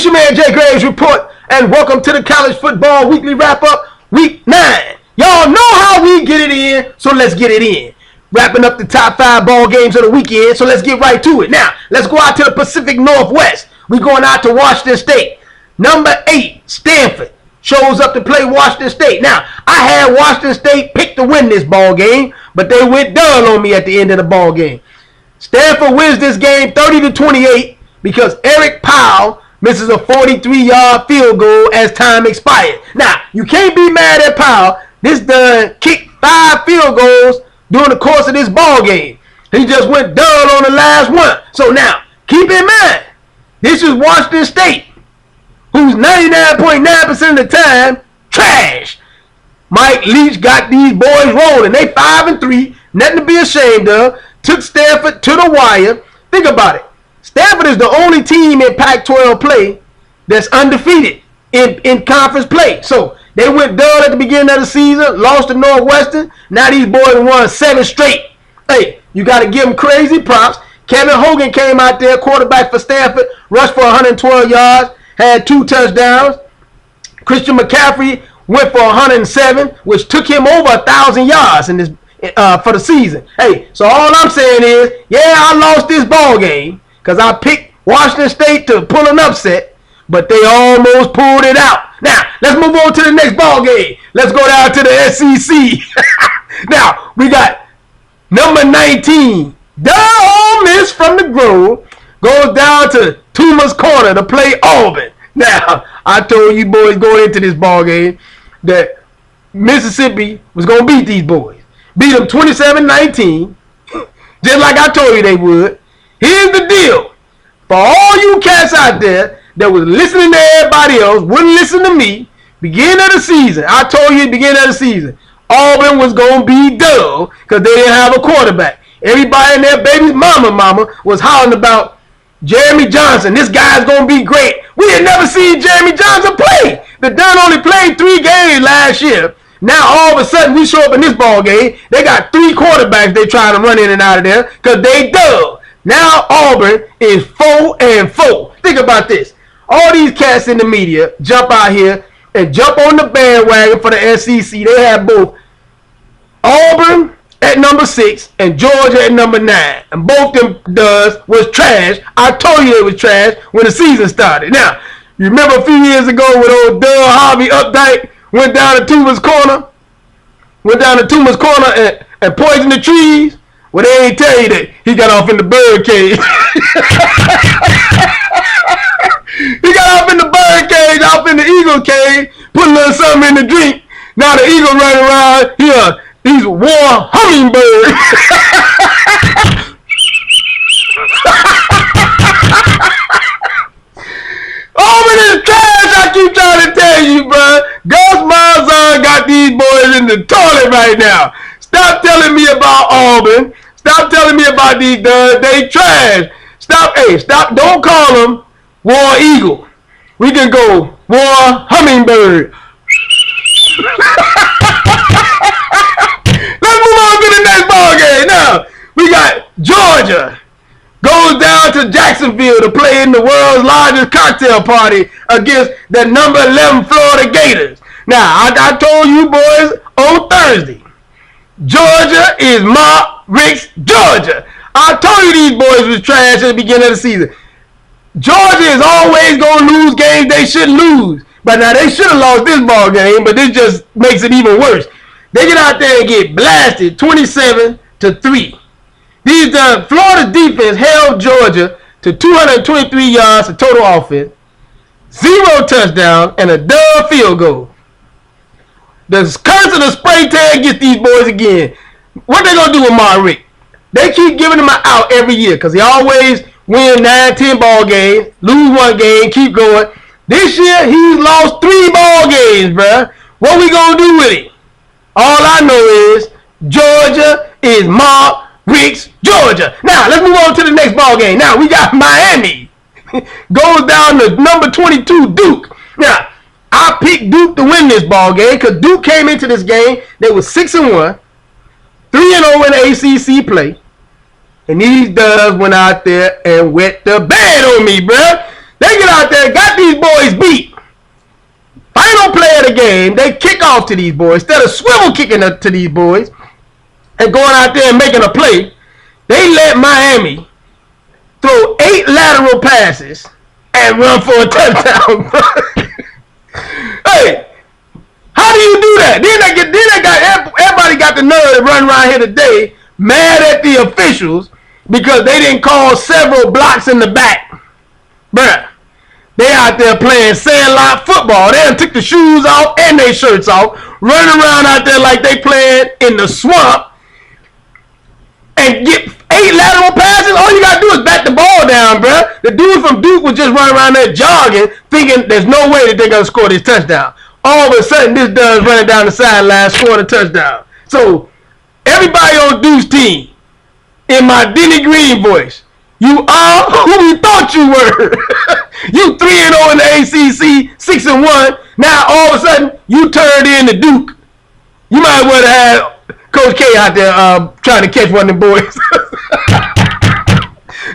It's your man Jay Graves Report, and welcome to the College Football Weekly Wrap-Up, Week 9. Y'all know how we get it in, so let's get it in. Wrapping up the top 5 ball games of the weekend, so let's get right to it. Now, let's go out to the Pacific Northwest. We're going out to Washington State. Number 8, Stanford, shows up to play Washington State. Now, I had Washington State pick to win this ball game, but they went dull on me at the end of the ball game. Stanford wins this game 30-28 because Eric Powell misses a 43-yard field goal as time expired. Now, you can't be mad at Powell. This done kicked 5 field goals during the course of this ball game. He just went dull on the last one. So now, keep in mind, this is Washington State, who's 99.9% of the time trash. Mike Leach got these boys rolling. They 5-3, nothing to be ashamed of. Took Stanford to the wire. Think about it. Stanford is the only team in Pac-12 play that's undefeated in conference play. So they went dull at the beginning of the season, lost to Northwestern. Now these boys won 7 straight. Hey, you got to give them crazy props. Kevin Hogan came out there, quarterback for Stanford, rushed for 112 yards, had 2 touchdowns. Christian McCaffrey went for 107, which took him over 1,000 yards in this for the season. Hey, so all I'm saying is, yeah, I lost this ball game because I picked Washington State to pull an upset, but they almost pulled it out. Now, let's move on to the next ball game. Let's go down to the SEC. Now, we got number 19, the Ole Miss from the Grove, goes down to Toomer's Corner to play Auburn. Now, I told you boys going into this ball game that Mississippi was going to beat these boys. Beat them 27-19, just like I told you they would. Here's the deal. For all you cats out there that was listening to everybody else, wouldn't listen to me, beginning of the season, I told you at the beginning of the season, Auburn was going to be dull because they didn't have a quarterback. Everybody in their baby's mama was hollering about Jeremy Johnson. This guy's going to be great. We had never seen Jeremy Johnson play. The Dunn only played 3 games last year. Now all of a sudden we show up in this ball game. They got 3 quarterbacks they trying to run in and out of there because they dull. Now Auburn is 4-4. Think about this. All these cats in the media jump out here and jump on the bandwagon for the SEC. They have both Auburn at number 6 and Georgia at number 9. And both them was trash. I told you they was trash when the season started. Now, you remember a few years ago when old Doug Harvey Updike went down to Toomer's Corner? Went down to Toomer's Corner and poisoned the trees? Well, they ain't tell you that he got off in the bird cage. He got off in the bird cage, off in the eagle cage, put a little something in the drink. Now the eagle running around here. He's a war hummingbird. Auburn is trash, I keep trying to tell you, bro. Gus Malzahn got these boys in the toilet right now. Stop telling me about Auburn. Stop telling me about these duds. They trash. Stop, don't call them War Eagle. We can go War Hummingbird. Let's move on to the next ball game. Now, we got Georgia goes down to Jacksonville to play in the world's largest cocktail party against the number 11 Florida Gators. Now, I told you boys on Thursday, Georgia is Mark Richt's Georgia. I told you these boys was trash at the beginning of the season. Georgia is always going to lose games they shouldn't lose. But now they should have lost this ball game, but this just makes it even worse. They get out there and get blasted 27-3. Florida defense held Georgia to 223 yards of total offense, 0 touchdowns, and a dub field goal. The curse of the spray tag gets these boys again. What they going to do with Mark Richt? They keep giving him an out every year because he always win 9-10 ball games, lose 1 game, keep going. This year, he's lost 3 ball games, bruh. What we going to do with it? All I know is Georgia is Mark Richt's Georgia. Now, let's move on to the next ball game. Now, we got Miami. Goes down to number 22, Duke. Now, I picked Duke to win this ball game because Duke came into this game. They were 6-1, 3-0 in the ACC play. And these dubs went out there and wet the bed on me, bruh. They get out there, got these boys game, they kick off to these boys. Instead of swivel kicking to these boys and going out there and making a play, they let Miami throw 8 lateral passes and run for a touchdown. Hey, how do you do that? Everybody got the nerve to run around here today mad at the officials because they didn't call several blocks in the back. Bruh, they out there playing sandlot football. They done took the shoes off and their shirts off, running around out there like they playing in the swamp and get 8 lateral passes. All you got to do is bat the ball down, bruh. The dude from Duke was just running around there jogging, thinking there's no way that they're going to score this touchdown. All of a sudden, this dude's running down the sideline, scoring a touchdown. So, everybody on Duke's team, in my Denny Green voice, you are who we thought you were. You 3-0 in the ACC, 6-1. Now, all of a sudden, you turned into Duke. You might as well have Coach K out there trying to catch one of them boys.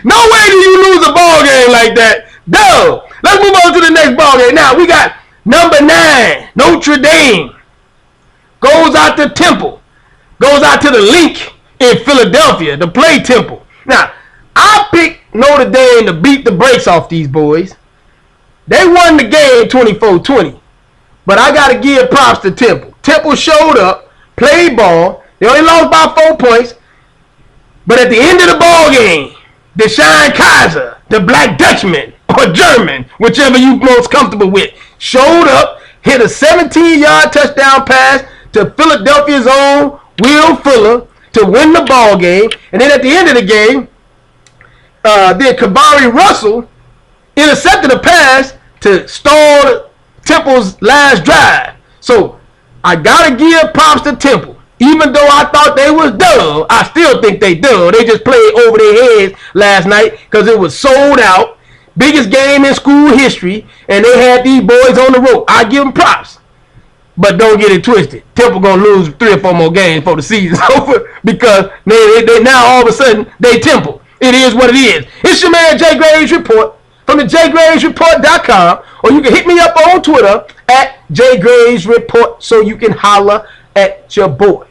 No way do you lose a ball game like that. No. Let's move on to the next ball game. Now, we got number 9, Notre Dame. Goes out to Temple. Goes out to the Link in Philadelphia to play Temple. Now, I picked Notre Dame to beat the brakes off these boys. They won the game 24-20. But I got to give props to Temple. Temple showed up, played ball. They only lost by 4 points. But at the end of the ball game, Deshaun Kaiser, the Black Dutchman or German, whichever you most comfortable with, showed up, hit a 17-yard touchdown pass to Philadelphia's own Will Fuller to win the ball game. And then at the end of the game, then Kabari Russell intercepted a pass to stall Temple's last drive. So I gotta give props to Temple. Even though I thought they was dumb, I still think they dumb. They just played over their heads last night because it was sold out. Biggest game in school history, and they had these boys on the road. I give them props. But don't get it twisted. Temple gonna lose 3 or 4 more games before the season's over because they now all of a sudden they Temple. It is what it is. It's your man Jay Graves Report from TheJayGravesReport.com, or you can hit me up on Twitter at JayGravesReport so you can holler at your boy.